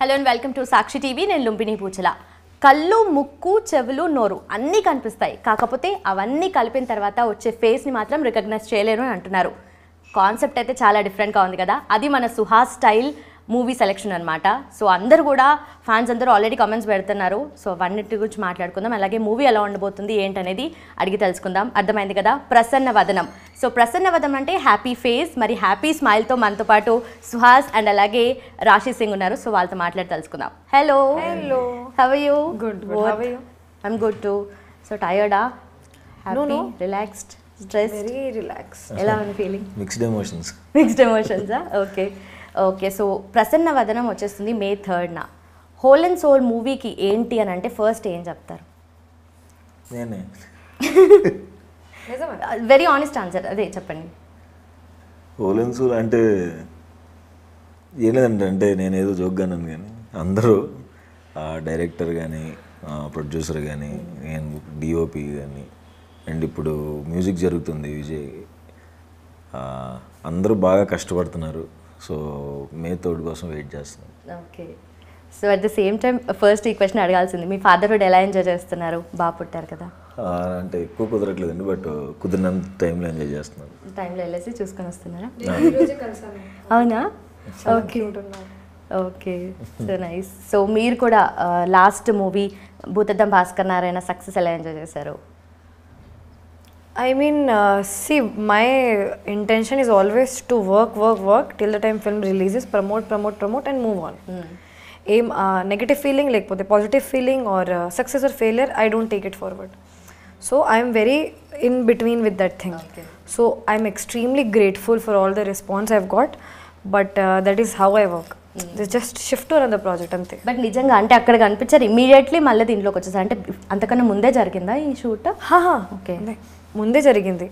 Hello and welcome to Sakshi TV. నేను లుంబిని పూచల. కళ్ళు, ముక్కు, చెవులు, నోరు అన్నీ కనిపిస్తాయి. కాకపోతే అవన్నీ కలిపిన తర్వాత వచ్చే ఫేస్ని మాత్రం రికగ్నైజ్ చేయలేరు అని అంటున్నారు. కాన్సెప్ట్ అయితే చాలా డిఫరెంట్గా ఉంది కదా. అది మన సుహాస్ స్టైల్ మూవీ సెలెక్షన్ అనమాట. సో అందరూ కూడా ఫ్యాన్స్ అందరూ ఆల్రెడీ కామెంట్స్ పెడుతున్నారు. సో అవన్నిటి గురించి మాట్లాడుకుందాం. అలాగే మూవీ ఎలా ఉండబోతుంది ఏంటనేది అడిగి తెలుసుకుందాం. అర్థమైంది కదా, ప్రసన్న వదనం. సో ప్రసన్న వదనం అంటే హ్యాపీ ఫేస్. మరి హ్యాపీ స్మైల్తో మనతో పాటు సుహాస్ అండ్ అలాగే రాశి సింగ్ ఉన్నారు. సో వాళ్ళతో మాట్లాడి తెలుసుకుందాం. Hello. Hello. How are you? Good. How are you? I'm good too. So టైర్డా? No. Relaxed, stress? Very relaxed. ఎలా ఉంది ఫీలింగ్? మిక్స్డ్ ఎమోషన్సా? ఓకే. సో ప్రసన్న వదనం వచ్చేస్తుంది May 3rd. Whole and soul మూవీకి ఏంటి అని అంటే ఫస్ట్ ఏం చెప్తారు? నేనే నిజమే. వెరీ ఆనెస్ట్ ఆన్సర్, అదే చెప్పండి. ఓలెన్సూల్ అంటే ఏం లేదంటే అంటే నేను ఏదో జోక్గానని కానీ అందరూ డైరెక్టర్ కానీ ప్రొడ్యూసర్ కానీ నేను డిఓపి కానీ అండ్ ఇప్పుడు మ్యూజిక్ జరుగుతుంది విజయ్, అందరూ బాగా కష్టపడుతున్నారు. సో May 3rd కోసం వెయిట్ చేస్తున్నాను. Okay. So at the same time first ఈ క్వశ్చన్ అడగాల్సింది, మీ ఫాదర్హుడ్ ఎలా ఎంజాయ్ చేస్తున్నారు? బాగా పుట్టారు కదా. అంటే ఎక్కువ కుదరట్లేదండి, బట్ కుదిరినంత టైంలో ఎంజాయ్ చేస్తున్నాను. టైంలో వెళ్ళేసి చూసుకొని వస్తున్నారా? ఈరోజే కలిసాను. అవునా? ఓకే ఉంటున్నాను. Okay, so nice. సో మీరు కూడా last movie Bhoothaddam Bhaskar Narayana success ఎలా ఎంజాయ్ చేశారు? I mean, see, my intention is always to work till the time film releases, promote and move on. Aim negative feeling, like positive feeling or success or failure, I don't take it forward. So I am very in between with that thing. Okay. So I am extremely grateful for all the response I've got, but that is how I work. Just shift to another project ante. But నిజంగా అంటే అక్కడ కనిపించారు immediately మళ్ళీ దీంట్లోకి వచ్చేసారు అంటే అంతకన్నా ముందే జరిగిందా ఈ షూట్? ఓకే, ముందే జరిగింది.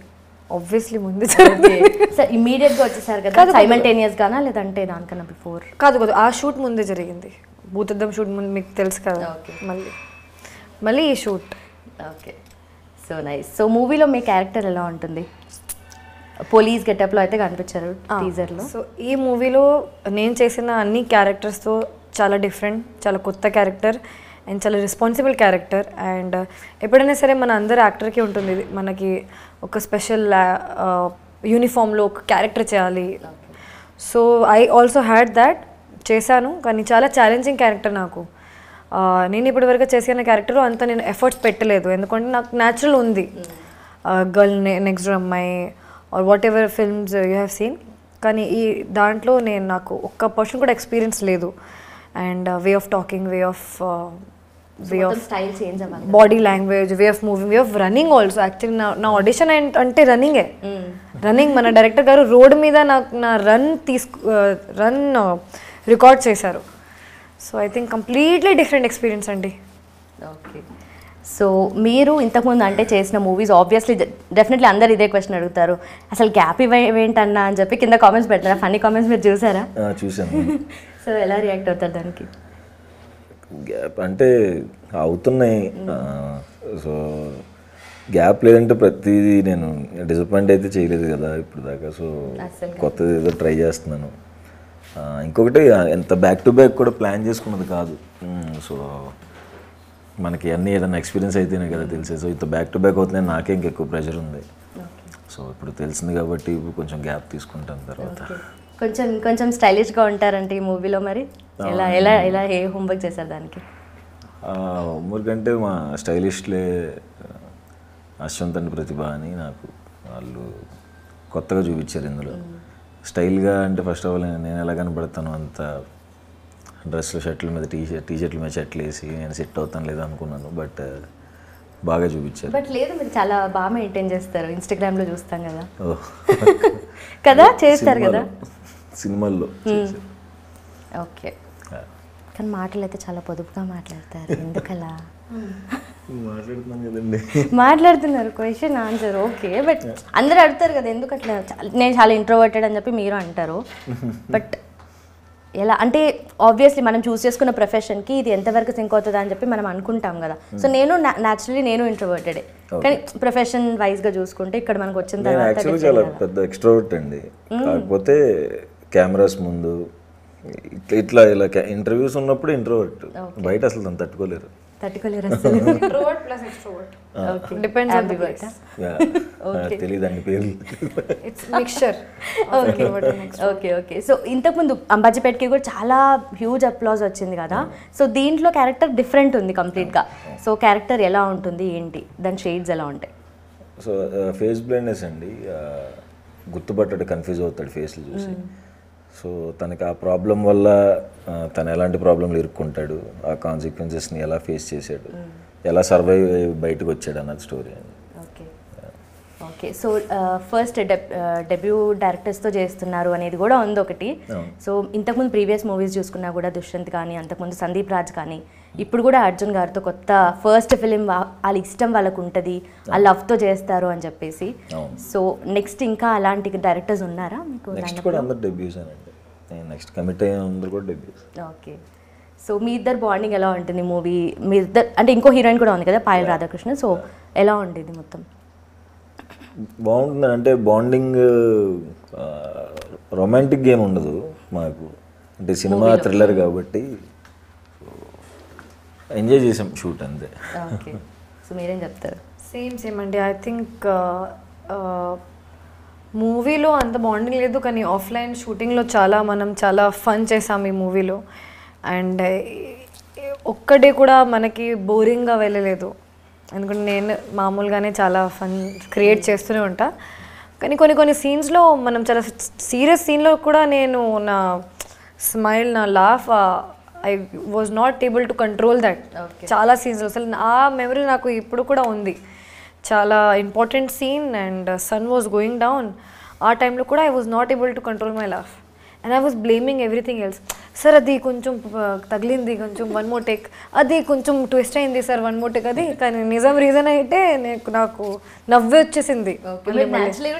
ఆబ్వియస్లీ ముందే జరిగింది. సార్ ఇమీడియట్గా వచ్చేసారు కదా, సైమల్టేనియస్ గానా లేదంటే దానికన్నా బిఫోర్? కాదు, ఆ షూట్ ముందే జరిగింది. భూతద్దం షూట్ ముందు మీకు తెలుసు కదా. Okay. మళ్ళీ ఈ shoot. Okay, so nice. So మూవీలో మీ క్యారెక్టర్ ఎలా ఉంటుంది? పోలీస్ గెటప్లో అయితే కనిపించారు టీజర్లో. సో ఈ మూవీలో నేను చేసిన అన్ని క్యారెక్టర్స్తో చాలా డిఫరెంట్, చాలా కొత్త క్యారెక్టర్ అండ్ చాలా రెస్పాన్సిబుల్ క్యారెక్టర్. అండ్ ఎప్పుడైనా సరే మన అందరు యాక్టర్కి ఉంటుంది ఇది, మనకి ఒక స్పెషల్ యూనిఫామ్లో ఒక క్యారెక్టర్ చేయాలి. So I also had that, చేశాను. కానీ చాలా ఛాలెంజింగ్ క్యారెక్టర్ నాకు. నేను ఇప్పటివరకు చేసిన క్యారెక్టర్ అంత నేను ఎఫర్ట్స్ పెట్టలేదు, ఎందుకంటే నాకు న్యాచురల్ ఉంది. గర్ల్ నెక్స్ట్ డోర్ అమ్మాయి or whatever films you have seen. కానీ ఈ దాంట్లో నాకు ఒక్క పర్సన్ కూడా ఎక్స్పీరియన్స్ లేదు. And way of talking, way of style change అవ్వాలి, body language, way of moving, way of running also. Actually నా ఆడిషన్ అంటే రన్నింగే. రన్నింగ్ మన డైరెక్టర్ గారు రోడ్ మీద నా రన్ రికార్డ్ చేశారు. So I think completely different experience అండి. ఓకే. సో మీరు ఇంతకుముందు అంటే చేసిన మూవీస్ ఆబ్వియస్లీ డెఫినెట్లీ అందరు ఇదే క్వశ్చన్ అడుగుతారు, అసలు గ్యాప్ ఇవేంటన్నా అని చెప్పి కింద కామెంట్స్ పెడతారా? ఫన్నీ కామెంట్స్ మీరు చూసారా? చూసాను. సో ఎలా రియాక్ట్ అవుతారు దానికి? గ్యాప్ అంటే అవుతున్నాయి. సో గ్యాప్ లేదంటే ప్రతిదీ నేను డిసప్పాయింట్ అయితే చేయలేదు కదా ఇప్పుడు దాకా. సో కొత్తది ఏదో ట్రై చేస్తున్నాను. ఇంకొకటి ఎంత బ్యాక్ టు బ్యాక్ కూడా ప్లాన్ చేసుకున్నది కాదు. సో మనకి అన్నీ ఏదైనా ఎక్స్పీరియన్స్ అయితేనే కదా తెలిసే. సో ఇంత బ్యాక్ టు బ్యాక్ అవుతున్నాయి, నాకే ఇంకెక్కువ ప్రెషర్ ఉంది. సో ఇప్పుడు తెలిసింది కాబట్టి కొంచెం గ్యాప్ తీసుకుంటాను. తర్వాత కొంచెం స్టైలిష్గా ఉంటారంటే ఈ మూవీలో. మరి ఎలా ఎలా ఎలా ఏ హోంవర్క్ చేశారు దానికి? హోంవర్క్ అంటే మా స్టైలిస్ట్లే అశ్వంత్ అండ్ ప్రతిభ అని నాకు వాళ్ళు కొత్తగా చూపించారు ఇందులో. స్టైల్గా అంటే ఫస్ట్ ఆఫ్ ఆల్ నేను ఎలా కనపడతాను అంత డ్రెస్లు షర్ట్ల మీద టీషర్ట్ల మీద షర్ట్లు వేసి నేను సెట్ అవుతాను లేదా అనుకున్నాను, బట్ బాగా చూపించారు. బట్ లేదు, మీరు చాలా బాగా మెయింటైన్ చేస్తారు, ఇన్స్టాగ్రామ్లో చూస్తాం కదా. కదా చేస్తారు కదా సినిమాల్లో. ఓకే, కానీ మాటలు అయితే చాలా పొదుపుగా మాట్లాడతారు, ఎందుకలా? మాట్లాడుతున్నాను కదండి. మాట్లాడుతున్నారు, క్వశ్చన్ ఆన్సర్ ఓకే. బట్ అందరూ అడుగుతారు కదా ఎందుకు అట్లా, నేను చాలా ఇంట్రోవర్టెడ్ అని చెప్పి మీరు అంటారు. బట్ ఎలా అంటే ఆబ్వియస్లీ మనం చూస్ చేసుకున్న ప్రొఫెషన్కి ఇది ఎంతవరకు సింక్ అవుతుందా అని చెప్పి మనం అనుకుంటాం కదా. సో నేను న్యాచురలీ నేను ఇంట్రోవర్టెడే, కానీ ప్రొఫెషన్ వైజ్గా చూసుకుంటే ఇక్కడ మనకు వచ్చిన తర్వాత చాలా పెద్ద ఎక్స్ట్రోవర్ట్ అండి. కాకపోతే కెమెరాస్ ముందు ఇట్లా ఇలా ఇంటర్వ్యూస్ ఉన్నప్పుడు ఇంట్రోవర్ట్, బయట అసలు దాన్ని తట్టుకోలేరు. Introvert plus extrovert, depends on the place. తెలియదు అన్ని పేర్లు, ఇట్స్ మిక్స్చర్. ఓకే. సో ఇంతకుముందు అంబాజీపేటకి కూడా చాలా హ్యూజ్ అప్లాజ్ వచ్చింది కదా, సో దీంట్లో క్యారెక్టర్ డిఫరెంట్ ఉంది కంప్లీట్గా. సో క్యారెక్టర్ ఎలా ఉంటుంది, ఏంటి దాని షేడ్స్ ఎలా ఉంటాయి? సో ఫేస్ బ్లైండ్నెస్ అండి, గుర్తుపట్టాడు, కన్ఫ్యూజ్ అవుతాడు ఫేస్లు చూసి. సో తనకి ఆ ప్రాబ్లం వల్ల తను ఎలాంటి ప్రాబ్లంలు ఇరుక్కుంటాడు, ఆ కాన్సిక్వెన్సెస్ని ఎలా ఫేస్ చేశాడు, ఎలా సర్వైవ్ బయటకు వచ్చాడు అన్నది స్టోరీ అండి. ఓకే. సో ఫస్ట్ డెబ్యూ డైరెక్టర్స్తో చేస్తున్నారు అనేది కూడా ఉంది ఒకటి. సో ఇంతకుముందు ప్రీవియస్ మూవీస్ చూసుకున్నా కూడా దుష్యంత్ కానీ, అంతకుముందు సందీప్ రాజ్ కానీ, ఇప్పుడు కూడా అర్జున్ గారితో కొత్త ఫస్ట్ ఫిలిం వాళ్ళ ఇష్టం వాళ్ళకు ఉంటుంది, ఆ లవ్తో చేస్తారు అని చెప్పేసి. సో నెక్స్ట్ ఇంకా అలాంటి డైరెక్టర్స్ ఉన్నారా మీకు? నెక్స్ట్ కూడా అందరు డెబ్యూస్ అండి, నెక్స్ట్ కమిట్ అయిన అందరు కూడా డెబ్యూస్. ఓకే. సో మీ ఇద్దరు బాండింగ్ ఎలా ఉంటుంది మూవీ? మీ ఇద్దరు అంటే ఇంకో హీరోయిన్ కూడా ఉంది కదా, పాయల్ రాధాకృష్ణ. సో ఎలా ఉండేది మొత్తం? బాగుంటుంది అంటే బాండింగ్, రొమాంటిక్ గేమ్ ఉండదు మాకు, అంటే సినిమా థ్రిల్లర్ కాబట్టి ఎంజాయ్ చేసాం షూట్ అంతే. ఓకే. సో మీరేం చెప్తారు? సేమ్ అండి. ఐ థింక్ మూవీలో అంత బాండింగ్ లేదు, కానీ ఆఫ్లైన్ షూటింగ్లో మనం చాలా ఫన్ చేసాం ఈ మూవీలో. అండ్ ఒక్కడే కూడా మనకి బోరింగ్గా వెళ్ళలేదు, ఎందుకంటే నేను మామూలుగానే చాలా ఫన్ క్రియేట్ చేస్తూనే ఉంటా. కానీ కొన్ని సీన్స్లో మనం చాలా సీరియస్ సీన్లో కూడా నేను నా స్మైల్, నా laugh, I was not able to control that. చాలా సీన్స్లో అసలు ఆ మెమరీ నాకు ఇప్పుడు కూడా ఉంది. చాలా important scene and sun was going down, ఆ టైంలో కూడా I was not able to control my laugh and I was blaming everything else. Sir అది కొంచెం తగిలింది, కొంచెం వన్ మోర్ టేక్, అది కొంచెం ట్విస్ట్ అయింది సార్, వన్ మోర్ టేక్. అది కానీ నిజం రీజన్ అయితే నాకు నవ్వే వచ్చేసింది.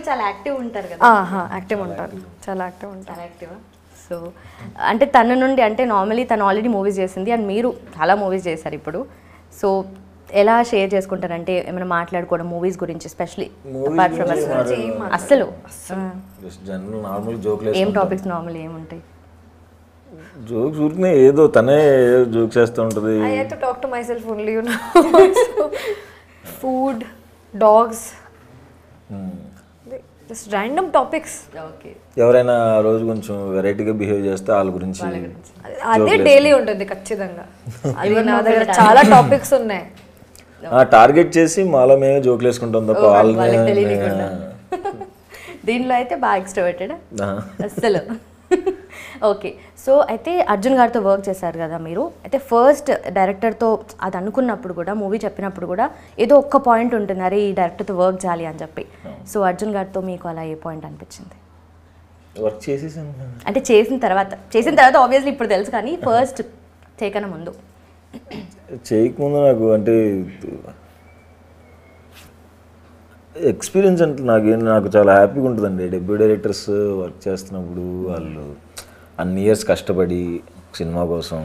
చాలా యాక్టివ్ ఉంటారు కదా? యాక్టివ్ ఉంటారు, చాలా యాక్టివ్ ఉంటారు. యాక్టివా? సో అంటే తన నుండి, అంటే నార్మలీ తను ఆల్రెడీ మూవీస్ చేసింది అండ్ మీరు చాలా మూవీస్ చేశారు ఇప్పుడు. సో ఎలా షేర్ చేసుకుంటారంటే ఏమైనా మాట్లాడుకోవడం మూవీస్ గురించి, ఎస్పెషలీ అపార్ట్ ఫ్రమ్ అసలు ఏం టాపిక్స్ నార్మల్ ఏముంటాయి? జోక్స్ ఊరికనే ఏదో తనే జోక్స్ చేస్తూ ఉంటుంది. I have to talk to my self only, you know. Food, dogs, just random topics. Okay. ఎవరైనా ఆ రోజు కొంచెం వెరైటీగా బిహేవ్ చేస్తే వాళ్ళ గురించి అదే డైలీ ఉంటుంది ఖచ్చితంగా. అది నా దగ్గర చాలా టాపిక్స్ ఉన్నాయి. టార్గెట్ చేసి మాలో మేమే జోకులు వేసుకుంటాం తప్ప వాళ్ళని. దీనిలో అయితే బాగా ఎక్స్ట్రోవర్టెడ్ అస్సలు. ఓకే. సో అయితే అర్జున్ గారితో వర్క్ చేశారు కదా మీరు, అయితే ఫస్ట్ డైరెక్టర్తో అది అనుకున్నప్పుడు కూడా, మూవీ చెప్పినప్పుడు కూడా ఏదో ఒక్క పాయింట్ ఉంటుంది, అరే ఈ డైరెక్టర్తో వర్క్ చేయాలి అని చెప్పి. సో అర్జున్ గారితో మీకు అలా ఏ పాయింట్ అనిపించింది? వర్క్ చేసేసాను అంటే చేసిన తర్వాత ఆబ్వియస్లీ ఇప్పుడు తెలుసు, కానీ ఫస్ట్ చేయకన్నా ముందు చేయకముందు నాకు అంటే ఎక్స్పీరియన్స్ అంటే నాకు చాలా హ్యాపీగా ఉంటుందండి. డెబ్యూ డైరెక్టర్స్ వర్క్ చేస్తున్నప్పుడు వాళ్ళు అన్ని ఇయర్స్ కష్టపడి సినిమా కోసం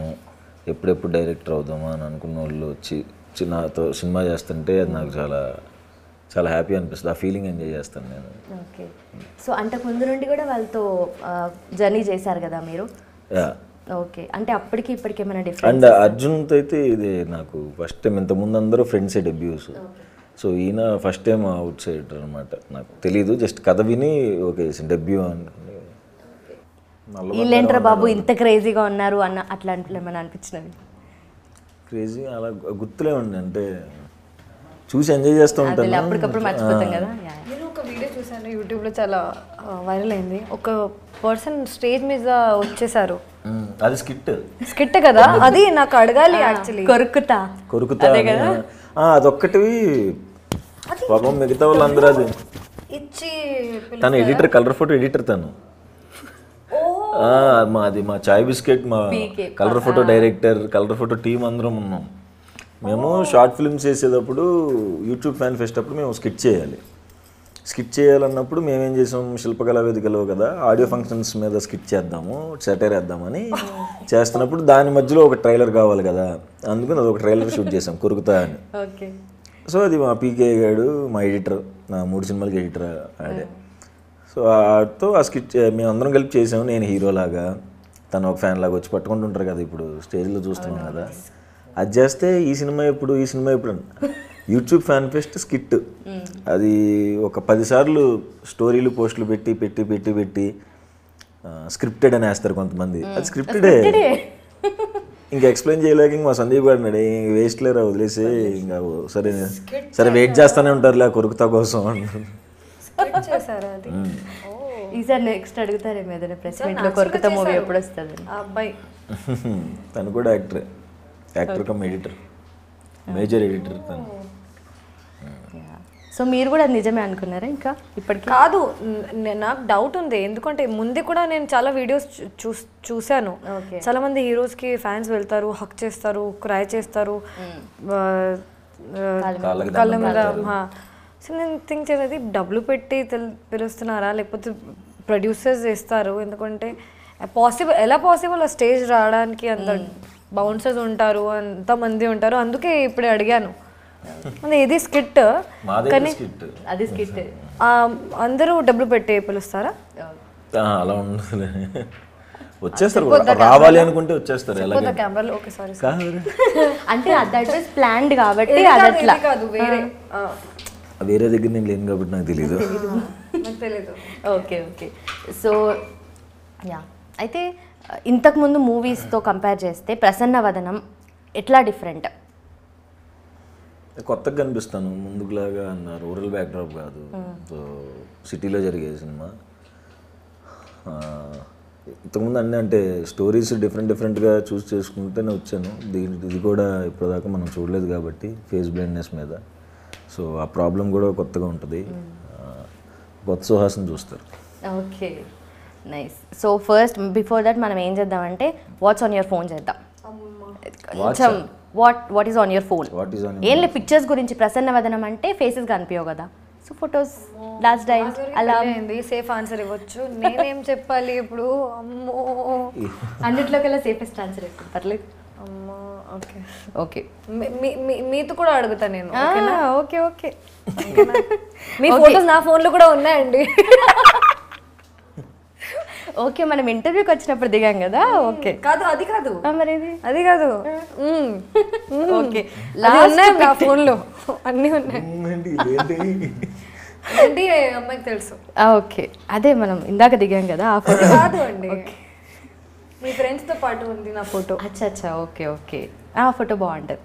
ఎప్పుడెప్పుడు డైరెక్టర్ అవుదామా అని అనుకున్న వాళ్ళు వచ్చి నాతో సినిమా చేస్తుంటే అది నాకు చాలా చాలా హ్యాపీ అనిపిస్తుంది. ఆ ఫీలింగ్ ఎంజాయ్ చేస్తాను నేను. ఓకే. సో అంతకు ముందు నుండి కూడా వాళ్ళతో జర్నీ చేశారు కదా మీరు? ఓకే. అంటే అప్పటికి ఇప్పటికి ఏమైనా డిఫరెన్స్? అండ్ అర్జున్తో అయితే ఇది నాకు ఫస్ట్ టైం, ఇంతకుముందు అందరూ ఫ్రెండ్సే డెబ్యూస్. సో ఈయన ఫస్ట్ టైం అవుట్ సైడర్ అనమాట, నాకు తెలీదు, జస్ట్ కథ విని ఓకే డెబ్యూ అనుకుని. వీళ్ళేంట్రా బాబు ఇంత క్రేజీగా ఉన్నారు అన్న అట్లాంటి ఏమైనా అనిపించినవి? క్రేజీ అలా గుర్తులేమండి, అంటే చూసి ఎంజాయ్ చేస్తూ ఉంటాను, అప్పటికప్పుడు మర్చిపోతాం కదా. నేను ఒక వీడియో చూసాను యూట్యూబ్లో, చాలా వైరల్ అయింది. ఒక పర్సన్ స్టేజ్ మీద వచ్చేసారు, అది స్కిట్ కదా, అది నాకు అడగాలి యాక్చువల్లీ. కొరుకుతా అదొక్కటి పాపం, మిగతా వాళ్ళందరూ అది ఇచ్చి. తను ఎడిటర్, కలర్ ఫోటో ఎడిటర్ తను. మాది మా చాయ్ బిస్కెట్, మా colour photo director, colour photo team అందరం ఉన్నాం. మేము షార్ట్ ఫిల్మ్స్ చేసేటప్పుడు యూట్యూబ్ ఫ్యాన్ ఫెస్ట్ అప్పుడు మేము స్కిట్ చేయాలన్నప్పుడు మేమేం చేసాం, శిల్పకళా వేదికలో కదా ఆడియో ఫంక్షన్స్ మీద స్కిట్ చేద్దాము, సెటైర్ వేద్దామని చేస్తున్నప్పుడు దాని మధ్యలో ఒక ట్రైలర్ కావాలి కదా, అందుకని అది ఒక ట్రైలర్ షూట్ చేసాం, కొరుకుతా అని. సో అది మా పీకే గాడు, మా ఎడిటర్, నా 3 సినిమాలకి ఎడిటర్ ఆడే. సో ఆడితో ఆ స్కిట్ మేమందరం కలిపి చేసాము, నేను హీరోలాగా, తను ఒక ఫ్యాన్ లాగా వచ్చి పట్టుకుంటుంటారు కదా, ఇప్పుడు స్టేజ్లో చూస్తున్నాం కదా, అది చేస్తే ఈ సినిమా ఎప్పుడు యూట్యూబ్ ఫ్యాన్ ఫెస్ట్ స్కిట్, అది ఒక 10 సార్లు స్టోరీలు పోస్టులు పెట్టి స్క్రిప్టెడ్ అని వేస్తారు కొంతమంది, అది స్క్రిప్టెడే. ఇంకా ఎక్స్ప్లెయిన్ చేయలేక మా సందీప్ గారు అన్నాడు, వేస్ట్ లేరా వదిలేసి, ఇంకా సరే వెయిట్ చేస్తూనే ఉంటారులే కొరుకుతా కోసం అన్నారు. ఈసారి నెక్స్ట్ అడుగుతారేమో ఏదైనా ప్రెస్ మీట్లో కొరుకుతా మూవీ ఎప్పుడు వస్తుంది అబ్బాయి. తను కూడా actor come editor, major editor తను. సో మీరు కూడా అది నిజమే అనుకున్నారా? ఇంకా ఇప్పటికి కాదు, నాకు డౌట్ ఉంది, ఎందుకంటే ముందు కూడా నేను చాలా వీడియోస్ చూశాను. చాలా మంది హీరోస్కి ఫ్యాన్స్ వెళ్తారు, హక్ చేస్తారు, క్రై చేస్తారు కళ్ళ మీద. సో నేను థింక్ చేసేది డబ్బులు పెట్టి పిలుస్తున్నారా, లేకపోతే ప్రొడ్యూసర్స్ చేస్తారు, ఎందుకంటే ఎలా పాసిబుల్ ఆ స్టేజ్ రావడానికి? అంత బౌన్సర్స్ ఉంటారు, అంతమంది ఉంటారు, అందుకే ఇప్పుడే అడిగాను. ఇది స్కిట్, కానీ అది స్కిట్ అందరూ డబ్బులు పెట్టి పిలుస్తారా? అలా ఉండదు, వచ్చేస్తారు, రావాలి అనుకుంటే వచ్చేస్తారు. కెమెరాలో ఓకే సారీ అంటే దట్ వాస్ ప్లాన్డ్ కాబట్టి అది అట్లా కాదు, వేరే దగ్గర నేను లేను కాబట్టి నాకు తెలియదు. Okay okay. సో యా, అయితే ఇంతకుముందు మూవీస్తో కంపేర్ చేస్తే ప్రసన్న వదనం ఎట్లా డిఫరెంట్? కొత్తగా కనిపిస్తాను, ముందుకులాగా అన్న రూరల్ బ్యాక్డ్రాప్ కాదు, సో సిటీలో జరిగే సినిమా. ఇంతకుముందు అన్నీ అంటే స్టోరీస్ డిఫరెంట్గా చూస్ చేసుకుంటేనే వచ్చాను. ఇది కూడా ఇప్పటిదాకా మనం చూడలేదు కాబట్టి ఫేస్ బ్లైండ్నెస్ మీద, సో ఆ ప్రాబ్లం కూడా కొత్తగా ఉంటుంది, కొత్త సుహాసం చూస్తారు. Okay, nice. So first before that మనం ఏం చేద్దామంటే వాట్స్ ఆన్ యువర్ ఫోన్ చేద్దాం. కొంచెం what is on your phone? ఏం లేదు, పిక్చర్స్ గురించి. ప్రసన్న వదనం అంటే ఫేసెస్ కనిపించవు కదా, సో ఫొటోస్, లాస్ట్ డైస్ అలా సేఫ్ ఆన్సర్ ఇవ్వచ్చు. నేనేం చెప్పాలి ఇప్పుడు? అమ్మో, అన్నిట్లోకెల్లా సేఫెస్ట్ ఆన్సర్ ఇస్తుంది, పర్లేదు. అమ్మో, ఓకే ఓకే. మీతో కూడా అడుగుతా నేను. Okay okay. మీ ఫోటోస్ నా ఫోన్లో కూడా ఉన్నాయండి. ఓకే, మనం ఇంటర్వ్యూకి వచ్చినప్పుడు దిగాం కదా. ఓకే, కాదు అది కాదు, మరి అది కాదు. ఓకే, ఉన్నాయి నా ఫోన్లో, అన్నీ ఉన్నాయి. ఏంటి అమ్మాయికి తెలుసు. ఓకే, అదే మనం ఇందాక దిగాం కదా ఆ ఫోటో. కాదు అండి, మీ ఫ్రెండ్స్తో పాటు ఉంది నా ఫోటో. అచ్చా, ఓకే ఓకే, ఆ ఫోటో బాగుంటుంది.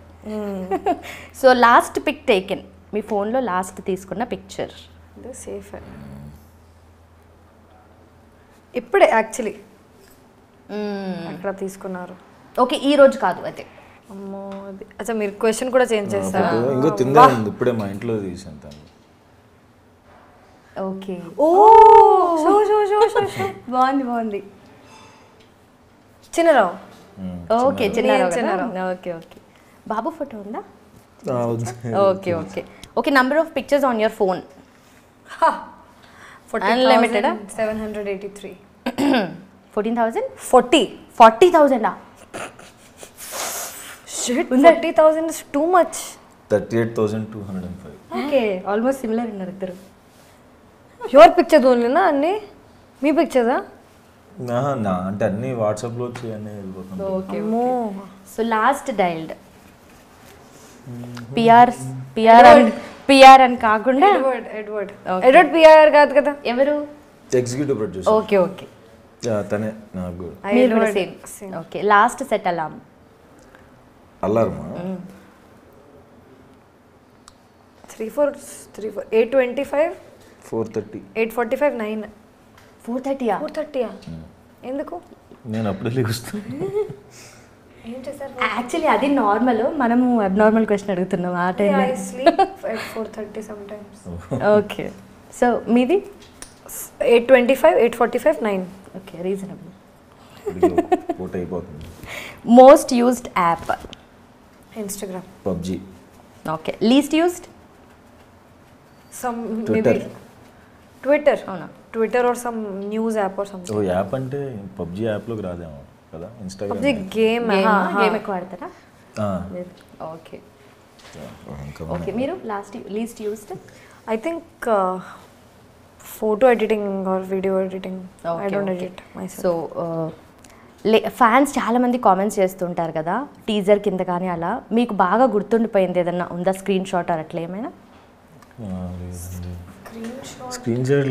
సో లాస్ట్ పిక్ టేకెన్, మీ ఫోన్లో లాస్ట్ తీసుకున్న పిక్చర్? సేఫ్ ఇప్పుడే యాక్చువల్లీ అక్కడ తీసుకున్నారు. ఓకే, ఈ రోజు కాదు అయితే. అమ్మో, అచ్చా మీరు క్వశ్చన్ కూడా చేంజ్ చేస్తారా? ఇంకో తిందా ఉంది, ఇప్పుడే మా ఇంట్లో తీసాను. ఓకే, ఓ బాగుంది. Chinnarao. Okay, Chinnarao. Okay okay. బాబు ఫోటో ఉందా? Okay okay okay. Number of pictures on your phone? Unlimited. 783. 14,000? 40,000. Shit, 40,000 is too much. 38,205. Okay, almost similar ఉన్నారు ఇద్దరు. యువర్ పిక్చర్స్ ఓన్లీనా అన్ని? మీ పిక్చర్సా? అంటే అన్ని వాట్సాప్లో వచ్చి అన్నీ వెళ్ళిపోతుంది. Okay. So last dialled PR అని కాకుండా ఎడ్వర్డ్ పిఆర్ కాదు కదా. ఎవరు? Executive producer. ఓకే ఓకే, తనే నాకు. Same. Okay, last set alarm? 825, 4:30, 8:45, 9. 4:30? ఎందుకు? నేను అప్పుడే లేస్తాను. ఏం చేస్తారు? యాక్చువల్లీ అది నార్మల్, మనము అబ్నార్మల్ క్వశ్చన్ అడుగుతున్నాం ఆ టైంలో. I sleep at 4:30 sometimes. Okay, so మీది? 8:25, 8:45, 9. Okay, reasonable. పోట్ అయిపోతుంది. Most used app? Instagram. PUBG. Okay, least used? Twitter. అవునా? Twitter or some news app or something. ఓ యాప్ అంటే PUBG యాప్లోకి రాదేమో కదా, ఇన్స్టాగ్రామ్. PUBG గేమ్ ఎక్కువ ఆడతారా? Okay okay. మీరు least used? I think photo editing or video editing. I don't edit myself. So fans చాలామంది కామెంట్స్ చేస్తుంటారు కదా టీజర్ కింద కానీ అలా, మీకు బాగా గుర్తుండిపోయింది ఏదన్నా ఉందా స్క్రీన్ షాట్ అట్లా ఏమైనా? స్క్రీన్ షాట్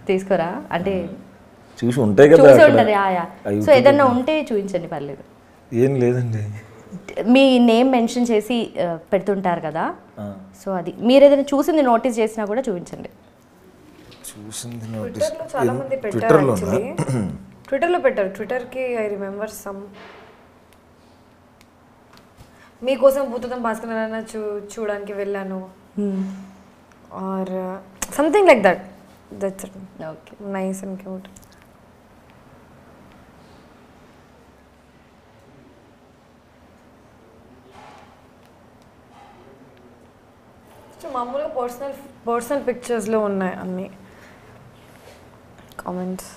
తీసుకోరా అంటే చూసి ఉంటాయి కదా, చూసి ఉంటుంది. సో ఏదన్నా ఉంటే చూపించండి, పర్లేదు. ఏం లేదండి. మీ నేమ్ మెన్షన్ చేసి పెడుతుంటారు కదా, సో అది మీరు ఏదైనా చూసింది నోటీస్ చేసినా కూడా చూపించండి. చూసింది చాలా మంది పెట్టారు, ట్విట్టర్లో పెట్టారు. ట్విట్టర్కి ఐ రిమెంబర్ సమ్ మీకోసం భూతదం భాస్కర్ చూడడానికి వెళ్ళాను or something like that. That's it. Okay, nice and cute. మామూలుగా పర్సనల్ పిక్చర్స్లో ఉన్నాయి అన్ని కామెంట్స్.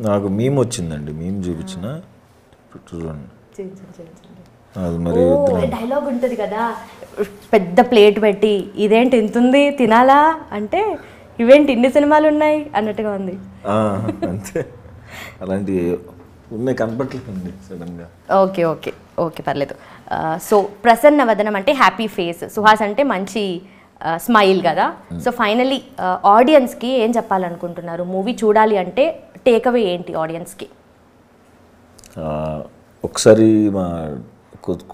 నాకు మీమ్ వచ్చిందండి, మీమ్ చూపించిన చూడండి. అది మరి డైలాగ్ ఉంటుంది కదా, పెద్ద ప్లేట్ పెట్టి ఇదేంటి ఇంత ఉంది తినాలా అంటే ఇవేంటి ఇన్ని సినిమాలు ఉన్నాయి అన్నట్టుగా ఉంది. అంతే, అలాంటి ఉన్నాయి కనపట్లేదండి సడన్గా. ఓకే ఓకే ఓకే, పర్లేదు. సో ప్రసన్న వదనం అంటే హ్యాపీ ఫేస్, సుహాస్ అంటే మంచి స్మైల్ కదా. సో ఫైనలీ ఆడియన్స్కి ఏం చెప్పాలనుకుంటున్నారు? మూవీ చూడాలి అంటే టేక్అవే ఏంటి ఆడియన్స్కి? ఒకసారి మా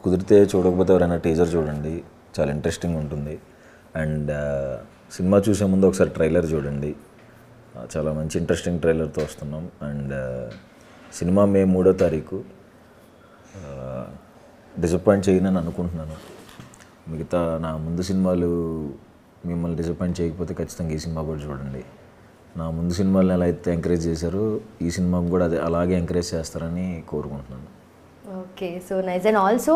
కుదిరితే చూడకపోతే ఎవరైనా టీజర్ చూడండి, చాలా ఇంట్రెస్టింగ్ ఉంటుంది. అండ్ సినిమా చూసే ముందు ఒకసారి ట్రైలర్ చూడండి, చాలా మంచి ఇంట్రెస్టింగ్ ట్రైలర్తో వస్తున్నాం. అండ్ సినిమా మే 3వ తారీఖు. డిసప్పాయింట్ చేయనని అనుకుంటున్నాను. మిగతా నా ముందు సినిమాలు మిమ్మల్ని డిసప్పాయింట్ చేయకపోతే ఖచ్చితంగా ఈ సినిమా కూడా చూడండి. నా ముందు సినిమాలను ఎలా అయితే ఎంకరేజ్ చేశారో ఈ సినిమాకు కూడా అదే అలాగే ఎంకరేజ్ చేస్తారని కోరుకుంటున్నాను. Okay, so nice. And also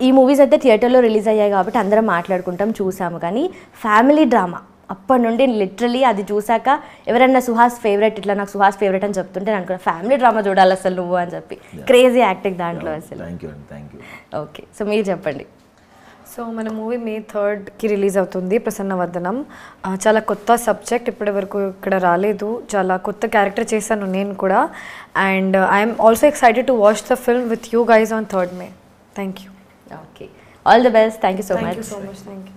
ఈ మూవీస్ అయితే థియేటర్లో రిలీజ్ అయ్యాయి కాబట్టి అందరం మాట్లాడుకుంటాం, చూసాము. కానీ ఫ్యామిలీ డ్రామా అప్పటి నుండి లిటరలీ అది చూసాక ఎవరన్నా సుహాస్ ఫేవరెట్, ఇట్లా నాకు సుహాస్ ఫేవరెట్ అని చెప్తుంటే నేను అనుకున్నా ఫ్యామిలీ డ్రామా చూడాలి అసలు నువ్వు అని చెప్పి. క్రేజీ యాక్టింగ్ దాంట్లో అసలు. Thank you. ఓకే, సో మీరు చెప్పండి. సో మన మూవీ May 3కి రిలీజ్ అవుతుంది, ప్రసన్న వదనం. చాలా కొత్త సబ్జెక్ట్, ఇప్పటి వరకు ఇక్కడ రాలేదు. చాలా కొత్త క్యారెక్టర్ చేశాను నేను కూడా. And I'm also excited to watch the film with you guys on 3rd May. Thank you. Okay, all the best. Thank you so much. Thank you.